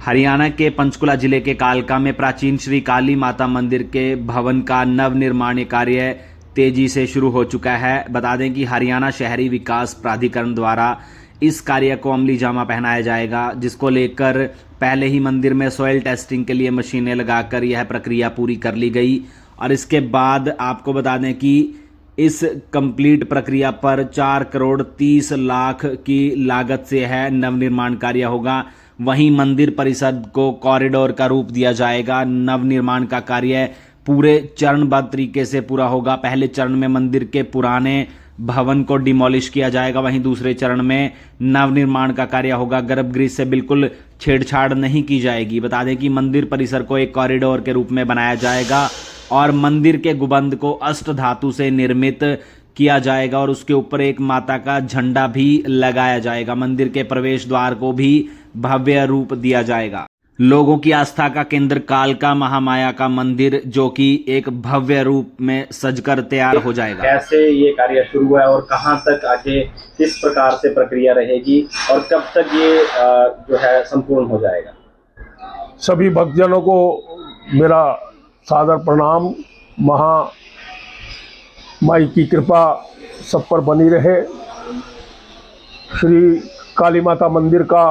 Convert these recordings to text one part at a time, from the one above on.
हरियाणा के पंचकुला जिले के कालका में प्राचीन श्री काली माता मंदिर के भवन का नवनिर्माण कार्य तेजी से शुरू हो चुका है। बता दें कि हरियाणा शहरी विकास प्राधिकरण द्वारा इस कार्य को अमली जामा पहनाया जाएगा, जिसको लेकर पहले ही मंदिर में सॉइल टेस्टिंग के लिए मशीनें लगाकर यह प्रक्रिया पूरी कर ली गई। और इसके बाद आपको बता दें कि इस कंप्लीट प्रक्रिया पर 4 करोड़ 30 लाख की लागत से है नवनिर्माण कार्य होगा। वहीं मंदिर परिसर को कॉरिडोर का रूप दिया जाएगा। नवनिर्माण का कार्य पूरे चरणबद्ध तरीके से पूरा होगा। पहले चरण में मंदिर के पुराने भवन को डिमोलिश किया जाएगा, वहीं दूसरे चरण में नवनिर्माण का कार्य होगा। गर्भगृह से बिल्कुल छेड़छाड़ नहीं की जाएगी। बता दें कि मंदिर परिसर को एक कॉरिडोर के रूप में बनाया जाएगा और मंदिर के गुंबद को अष्ट धातु से निर्मित किया जाएगा और उसके ऊपर एक माता का झंडा भी लगाया जाएगा। मंदिर के प्रवेश द्वार को भी भव्य रूप दिया जाएगा। लोगों की आस्था का केंद्र कालका महामाया का मंदिर, जो कि एक भव्य रूप में सजकर तैयार हो जाएगा। कैसे ये कार्य शुरू हुआ है और कहां तक आगे किस प्रकार से प्रक्रिया रहेगी और कब तक ये जो है संपूर्ण हो जाएगा? सभी भक्तजनों को मेरा सादर प्रणाम। माई की कृपा सब पर बनी रहे। श्री काली माता मंदिर का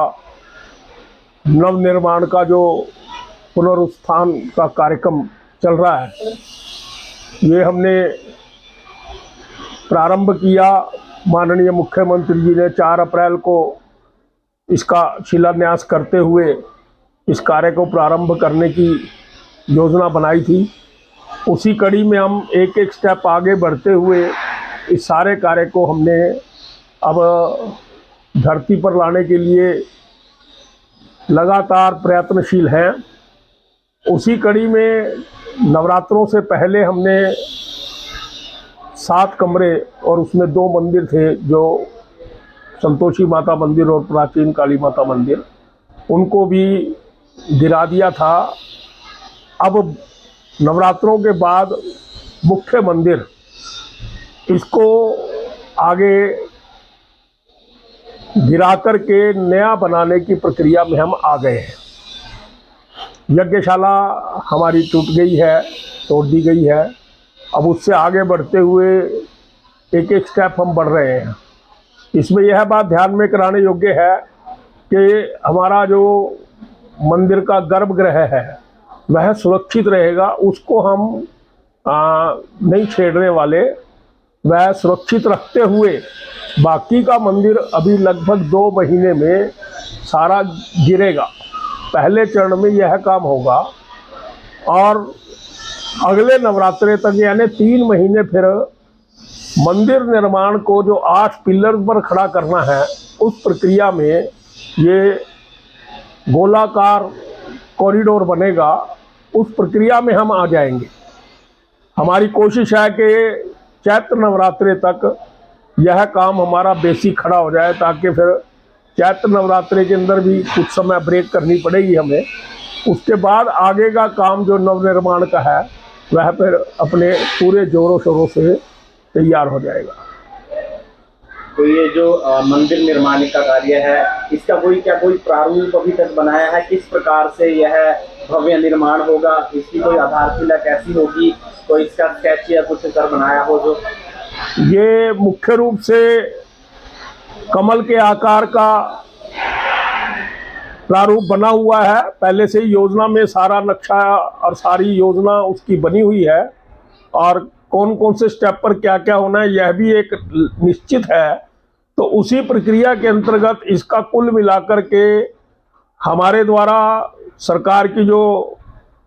नवनिर्माण का जो पुनरुत्थान का कार्यक्रम चल रहा है, ये हमने प्रारंभ किया। माननीय मुख्यमंत्री जी ने 4 अप्रैल को इसका शिलान्यास करते हुए इस कार्य को प्रारंभ करने की योजना बनाई थी। उसी कड़ी में हम एक एक स्टेप आगे बढ़ते हुए इस सारे कार्य को हमने अब धरती पर लाने के लिए लगातार प्रयत्नशील हैं। उसी कड़ी में नवरात्रों से पहले हमने 7 कमरे और उसमें 2 मंदिर थे, जो संतोषी माता मंदिर और प्राचीन काली माता मंदिर, उनको भी गिरा दिया था। अब नवरात्रों के बाद मुख्य मंदिर, इसको आगे गिरा कर के नया बनाने की प्रक्रिया में हम आ गए हैं। यज्ञशाला हमारी टूट गई है, तोड़ दी गई है। अब उससे आगे बढ़ते हुए एक एक स्टेप हम बढ़ रहे हैं। इसमें यह बात ध्यान में कराने योग्य है कि हमारा जो मंदिर का गर्भगृह है वह सुरक्षित रहेगा। उसको हम नहीं छेड़ने वाले, वह सुरक्षित रखते हुए बाकी का मंदिर अभी लगभग 2 महीने में सारा गिरेगा। पहले चरण में यह काम होगा और अगले नवरात्रे तक यानी 3 महीने फिर मंदिर निर्माण को जो 8 पिलर पर खड़ा करना है, उस प्रक्रिया में ये गोलाकार कॉरिडोर बनेगा। उस प्रक्रिया में हम आ जाएंगे। हमारी कोशिश है कि चैत्र नवरात्रे तक यह काम हमारा बेसिक खड़ा हो जाए, ताकि फिर चैत्र नवरात्रे के अंदर भी कुछ समय ब्रेक करनी पड़ेगी हमें। उसके बाद आगे का काम जो नवनिर्माण का है वह फिर अपने पूरे जोरों शोरों से तैयार हो जाएगा। तो ये जो मंदिर निर्माण का कार्य है, इसका कोई प्रारूप अभी तक बनाया है? किस प्रकार से यह भव्य निर्माण होगा? इसकी कोई आधारशिला कैसी होगी? कोई इसका स्केच या कुछ कर बनाया हो? जो ये मुख्य रूप से कमल के आकार का प्रारूप बना हुआ है। पहले से ही योजना में सारा नक्शा और सारी योजना उसकी बनी हुई है और कौन कौन से स्टेप पर क्या क्या होना है यह भी एक निश्चित है। तो उसी प्रक्रिया के अंतर्गत इसका कुल मिलाकर के हमारे द्वारा सरकार की जो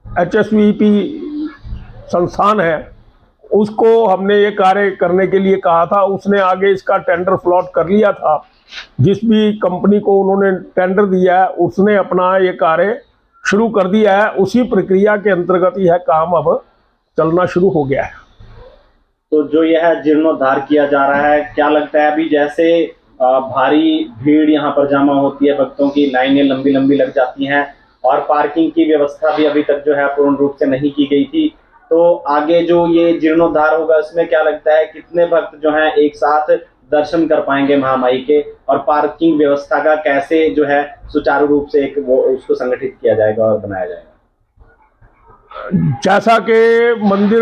HSVP संस्थान है, उसको हमने ये कार्य करने के लिए कहा था। उसने आगे इसका टेंडर फ्लॉट कर लिया था। जिस भी कंपनी को उन्होंने टेंडर दिया है, उसने अपना ये कार्य शुरू कर दिया है। उसी प्रक्रिया के अंतर्गत यह काम अब चलना शुरू हो गया है। तो जो यह जीर्णोद्धार किया जा रहा है, क्या लगता है अभी जैसे भारी भीड़ यहाँ पर जमा होती है, भक्तों की लाइनें लंबी लंबी लग जाती हैं और पार्किंग की व्यवस्था भी अभी तक जो है पूर्ण रूप से नहीं की गई थी, तो आगे जो ये जीर्णोद्धार होगा उसमें क्या लगता है कितने भक्त जो हैं एक साथ दर्शन कर पाएंगे महामाई के, और पार्किंग व्यवस्था का कैसे जो है सुचारू रूप से एक वो उसको संगठित किया जाएगा और बनाया जाएगा। जैसा कि मंदिर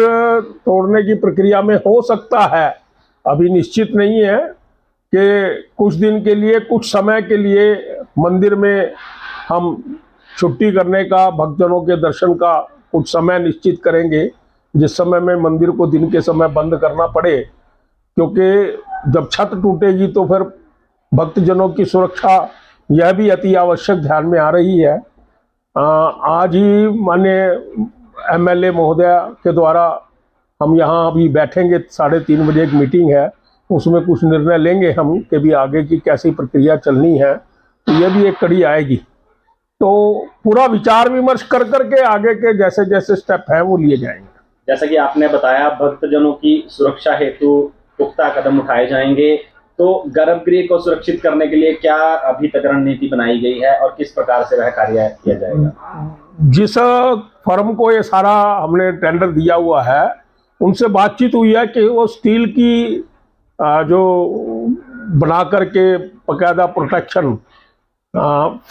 तोड़ने की प्रक्रिया में हो सकता है, अभी निश्चित नहीं है कि कुछ दिन के लिए, कुछ समय के लिए मंदिर में हम छुट्टी करने का, भक्तजनों के दर्शन का कुछ समय निश्चित करेंगे, जिस समय में मंदिर को दिन के समय बंद करना पड़े, क्योंकि जब छत टूटेगी तो फिर भक्तजनों की सुरक्षा यह भी अति आवश्यक ध्यान में आ रही है। आज ही माननीय एमएलए महोदय के द्वारा हम यहाँ अभी बैठेंगे, 3:30 बजे एक मीटिंग है, उसमें कुछ निर्णय लेंगे हम कि भी आगे की कैसी प्रक्रिया चलनी है, तो ये भी एक कड़ी आएगी। तो पूरा विचार विमर्श कर करके आगे के जैसे जैसे स्टेप हैं वो लिए जाएंगे। जैसा कि आपने बताया, भक्तजनों की सुरक्षा हेतु पुख्ता कदम उठाए जाएंगे, तो गर्भगृह को सुरक्षित करने के लिए क्या अभी तक रणनीति बनाई गई है और किस प्रकार से वह कार्य किया जाएगा? जिस फर्म को ये सारा हमने टेंडर दिया हुआ है, उनसे बातचीत हुई है कि वो स्टील की जो बना करके बकायदा प्रोटेक्शन,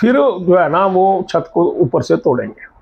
फिर जो है ना वो छत को ऊपर से तोड़ेंगे।